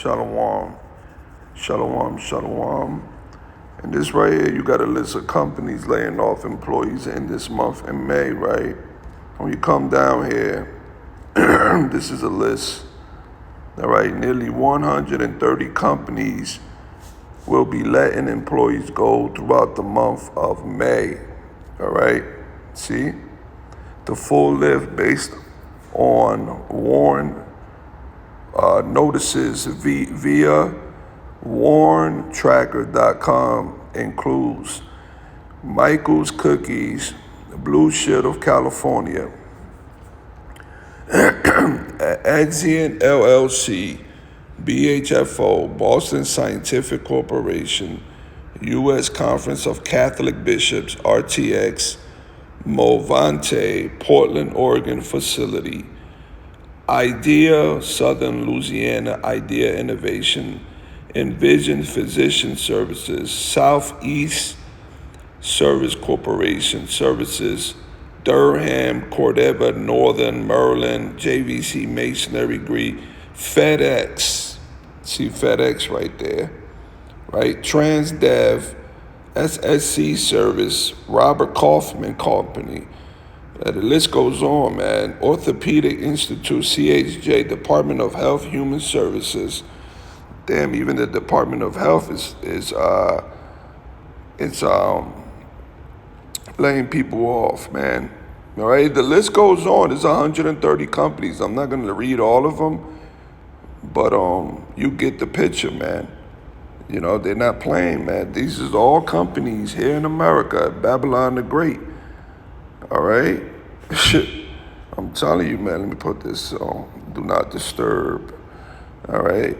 Shalom. Shalom, shalom. And this right here, you got a list of companies laying off employees in this month in May, right? When you come down here, this is a list. All right, nearly 130 companies will be letting employees go throughout the month of May. All right, see? The full list based on Warren notices via WarrenTracker.com includes Michael's Cookies, Blue Shit of California, Axion LLC, BHFO, Boston Scientific Corporation, U.S. Conference of Catholic Bishops, RTX, Movante, Portland, Oregon facility, IDEA, Southern Louisiana Idea Innovation, Envision Physician Services, Southeast Service Corporation Services, Durham, Cordova, Northern Maryland, JVC Masonry Group, FedEx, see FedEx right there, right? TransDev, SSC Service, Robert Kaufman Company. The list goes on, man. Orthopedic Institute, CHJ, Department of Health, Human Services. Damn, even the Department of Health is laying people off, man. All right, the list goes on. There's 130 companies. I'm not gonna read all of them, but you get the picture, man. You know, they're not playing, man. These is all companies here in America, Babylon the Great. All right? I'm telling you, man, let me put this on. Do not disturb. All right?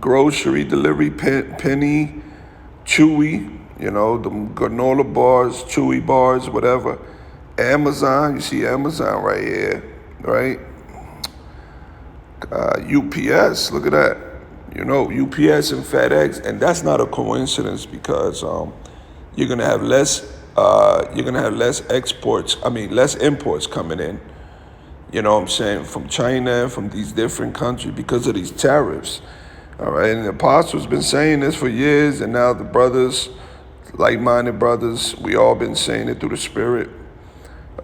Grocery delivery, Penny, Chewy, you know, the granola bars, Chewy bars, whatever. Amazon, you see Amazon right here, right? UPS, look at that. You know, UPS and FedEx, and that's not a coincidence because you're gonna have less less imports coming in. You know what I'm saying, from China, from these different countries because of these tariffs. All right, and the apostles been saying this for years, and now the brothers, like-minded brothers, we all been saying it through the Spirit.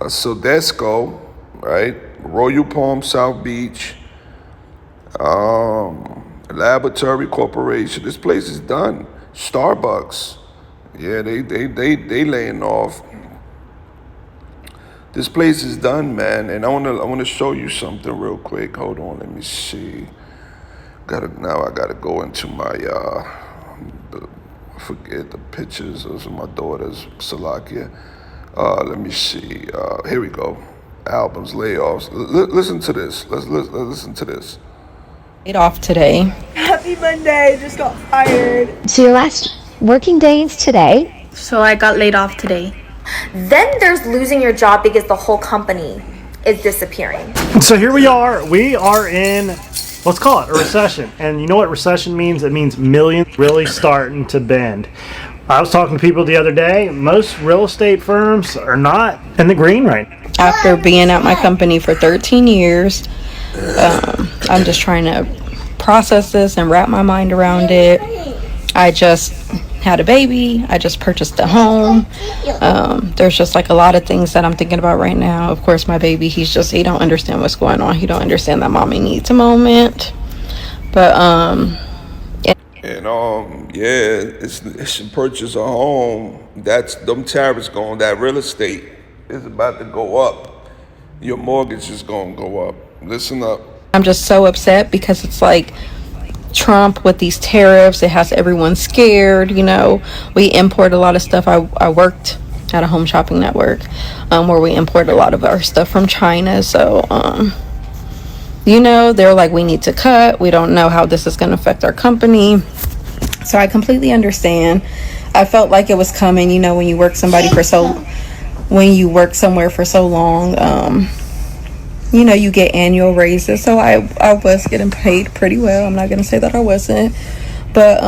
Sodesco, right? Royal Palm South Beach, Laboratory Corporation. This place is done. Starbucks, yeah, they laying off. This place is done, man. And I wanna show you something real quick. Hold on, let me see. I gotta go into my forget the pictures of my daughter's Salakia. Let me see. Here we go. Albums, layoffs. Listen to this. Let's listen to this. Laid off today. Happy Monday, just got fired. So your last working day is today. So I got laid off today. Then there's losing your job because the whole company is disappearing. So here we are. We are in, let's call it a recession. And you know what recession means? It means millions really starting to bend. I was talking to people the other day. Most real estate firms are not in the green right now. After being at my company for 13 years, I'm just trying to process this and wrap my mind around it. I just had a baby. I just purchased a home. There's just like a lot of things that I'm thinking about right now. Of course, my baby, he don't understand what's going on. He don't understand that mommy needs a moment. But it's to purchase a home. That's them tariffs going. That real estate is about to go up. Your mortgage is gonna go up. Listen up. I'm just so upset because it's like Trump with these tariffs. It has everyone scared. You know, we import a lot of stuff. I worked at a home shopping network where we import a lot of our stuff from China. So, you know, they're like, we need to cut. We don't know how this is going to affect our company. So I completely understand. I felt like it was coming. You know, when you work somewhere for so long, you know, you get annual raises. So I was getting paid pretty well. I'm not going to say that I wasn't. But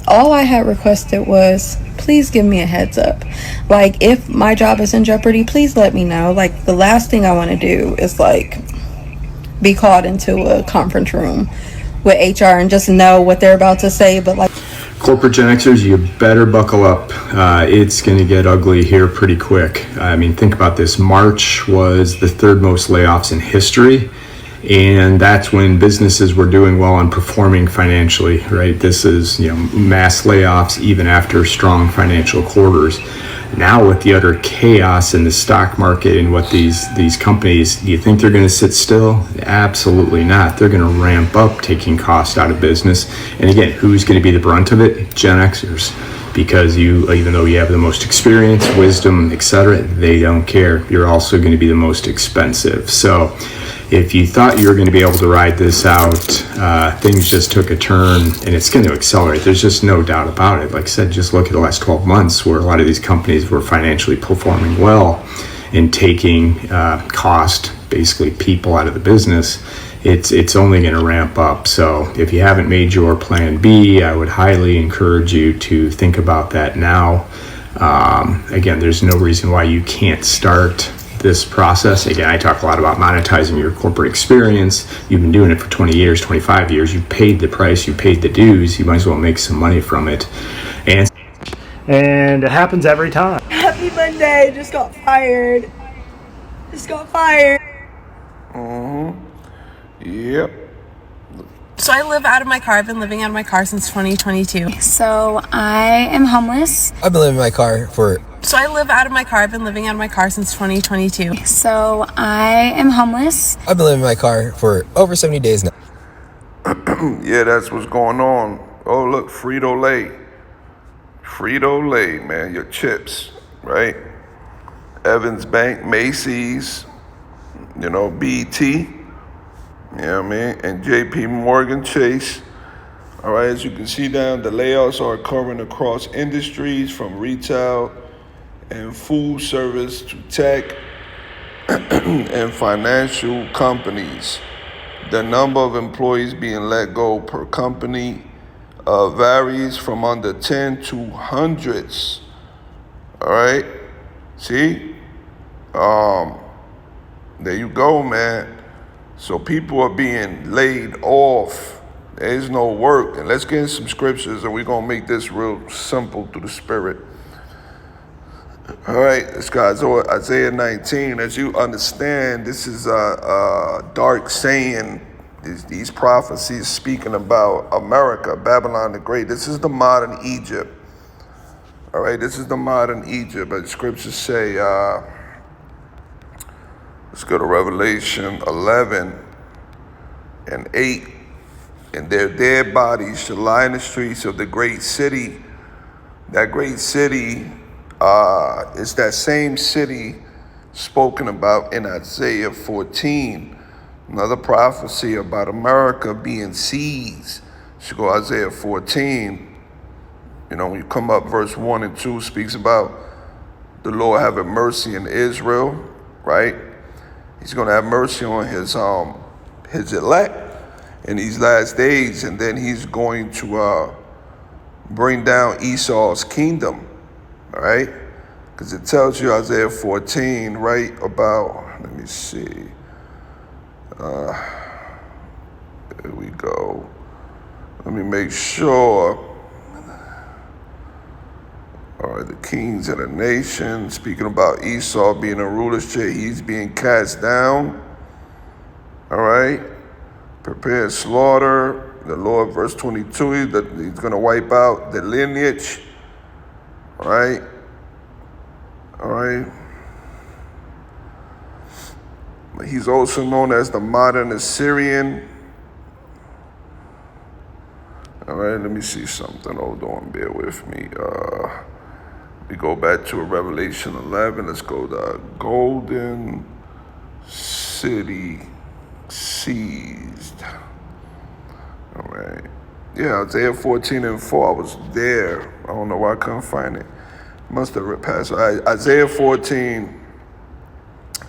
all I had requested was, please give me a heads up. Like, if my job is in jeopardy, please let me know. Like, the last thing I want to do is, like, be called into a conference room with HR and just know what they're about to say, but like Corporate Gen Xers, you better buckle up. It's going to get ugly here pretty quick. I mean, think about this. March was the third most layoffs in history, and that's when businesses were doing well and performing financially, right? This is, mass layoffs even after strong financial quarters. Now with the utter chaos in the stock market and what these companies, do you think they're going to sit still? Absolutely not. They're going to ramp up taking cost out of business. And again, who's going to be the brunt of it? Gen Xers. Because even though you have the most experience, wisdom, etc., they don't care. You're also going to be the most expensive. So if you thought you were going to be able to ride this out, things just took a turn, and it's going to accelerate. There's just no doubt about it. Like I said, just look at the last 12 months where a lot of these companies were financially performing well and taking cost, basically people out of the business. It's only going to ramp up. So if you haven't made your plan B, I would highly encourage you to think about that now. Again, there's no reason why you can't start this process. Again, I talk a lot about monetizing your corporate experience. You've been doing it for 20 years, 25 years. You paid the price, you paid the dues. You might as well make some money from it. And it happens every time. Happy Monday. Just got fired. Yep. So I live out of my car. I've been living out of my car since 2022. So I am homeless. I've been living in my car for... So I live out of my car. I've been living out of my car since 2022. So I am homeless. I've been living in my car for over 70 days now. Yeah, that's what's going on. Oh, look, Frito-Lay. Frito-Lay, man, your chips, right? Evans Bank, Macy's, BT, and JP Morgan Chase. All right, as you can see down, the layoffs are occurring across industries from retail and food service to tech and financial companies. The number of employees being let go per company varies from under 10 to hundreds. All right, see? There you go, man. So people are being laid off. There's no work. And let's get in some scriptures, and we're going to make this real simple through the Spirit. All right, this guy's Isaiah 19. As you understand, this is a dark saying. These prophecies speaking about America, Babylon the Great. This is the modern Egypt. All right, this is the modern Egypt. But the scriptures say, let's go to Revelation 11 and 8. And their dead bodies shall lie in the streets of the great city. That great city is that same city spoken about in Isaiah 14. Another prophecy about America being seized. You should go Isaiah 14. When you come up, verse 1 and 2 speaks about the Lord having mercy in Israel, right? He's going to have mercy on his elect in these last days, and then he's going to bring down Esau's kingdom, all right? Because it tells you, Isaiah 14, right, about, let me see. There we go. Let me make sure. All right, the kings of the nation, speaking about Esau being a ruler's chair, he's being cast down. All right, prepare slaughter. The Lord, verse 22, he's going to wipe out the lineage. All right. All right. He's also known as the modern Assyrian. All right, let me see something. Hold on, bear with me. We go back to Revelation 11. Let's go to Golden City seized. All right. Yeah, Isaiah 14 and 4. I was there. I don't know why I couldn't find it. Must have passed. All right, Isaiah 14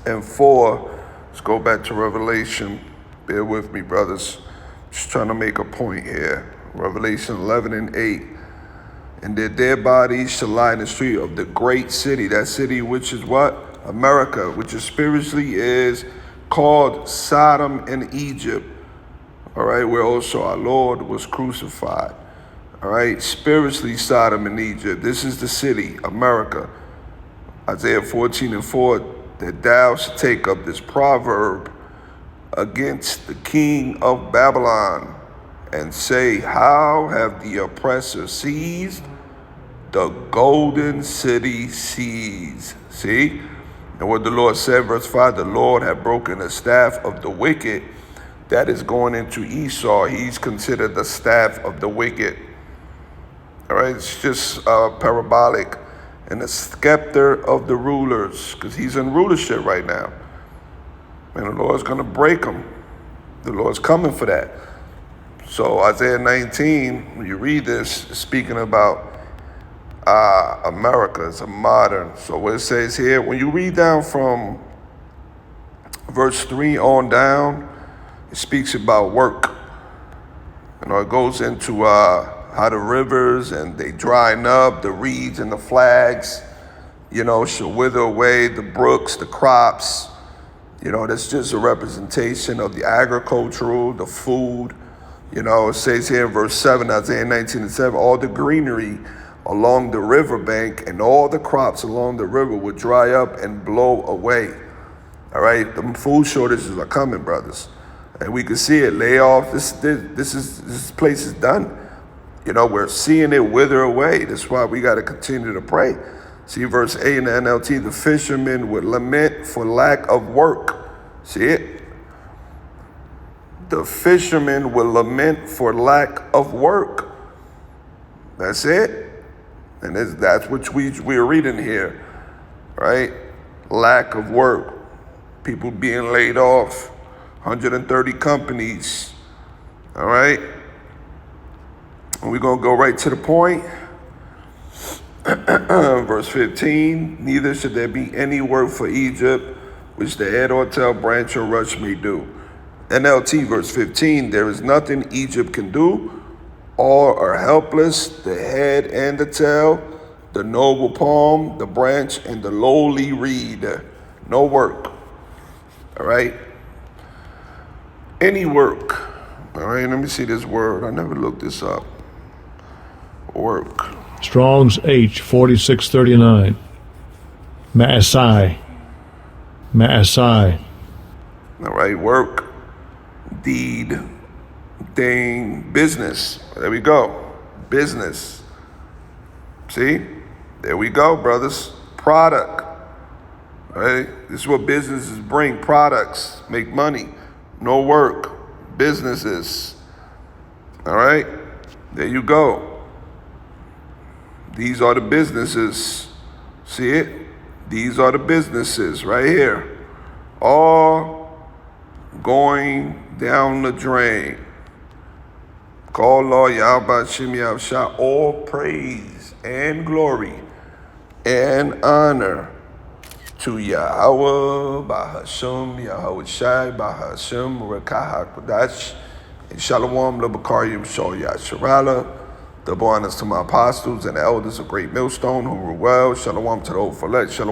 and 4. Let's go back to Revelation. Bear with me, brothers. Just trying to make a point here. Revelation 11 and 8. And their dead bodies shall lie in the street of the great city. That city which is what? America, which is spiritually is called Sodom and Egypt. all right, where also our Lord was crucified. All right, spiritually Sodom and Egypt. This is the city, America. Isaiah 14:4, that thou should take up this proverb against the king of Babylon and say, how have the oppressor seized? The golden city seized. See? And what the Lord said, verse 5, the Lord had broken the staff of the wicked that is going into Esau. He's considered the staff of the wicked. All right, it's just parabolic. And the scepter of the rulers, because he's in rulership right now. And the Lord's going to break him. The Lord's coming for that. So Isaiah 19, when you read this, speaking about America, it's a modern. So what it says here, when you read down from verse 3 on down, it speaks about work. You know, it goes into how the rivers and they drying up, the reeds and the flags, you know, shall wither away, the brooks, the crops. You know, that's just a representation of the agricultural, the food. You know, it says here in verse 7, Isaiah 19:7, all the greenery along the riverbank and all the crops along the river would dry up and blow away. All right, the food shortages are coming, brothers. And we can see it, layoff, this place is done. You know, we're seeing it wither away. That's why we got to continue to pray. See verse 8 in the NLT, the fishermen would lament for lack of work. See it? The fishermen will lament for lack of work. That's it. And that's what we're reading here, right? Lack of work. People being laid off. 130 companies. All right? And we're going to go right to the point. Verse 15, neither should there be any work for Egypt, which the head or tail, branch or rush may do. NLT, verse 15, there is nothing Egypt can do. All are helpless, the head and the tail, the noble palm, the branch, and the lowly reed. No work. All right? Any work. All right, let me see this word. I never looked this up. Work. Strong's H 4639. Maasai. Maasai. All right, work, deed, thing, business. There we go. Business. See? There we go, brothers. Product. All right? This is what businesses bring. Products. Make money. No work. Businesses. All right? There you go. These are the businesses. See it? These are the businesses right here. All going down the drain. Call Lord Yahweh Shem Yahshua, all praise and glory and honor to Yahweh, Bahasham, Yahweh Shai, Bahasham, Rekah HaKodash, and Shalom, Lebakarim, Shol Yasharala. Double honors to my apostles and the elders of Great Millstone who were well. Shalom to the FULLFILLED. Shalom.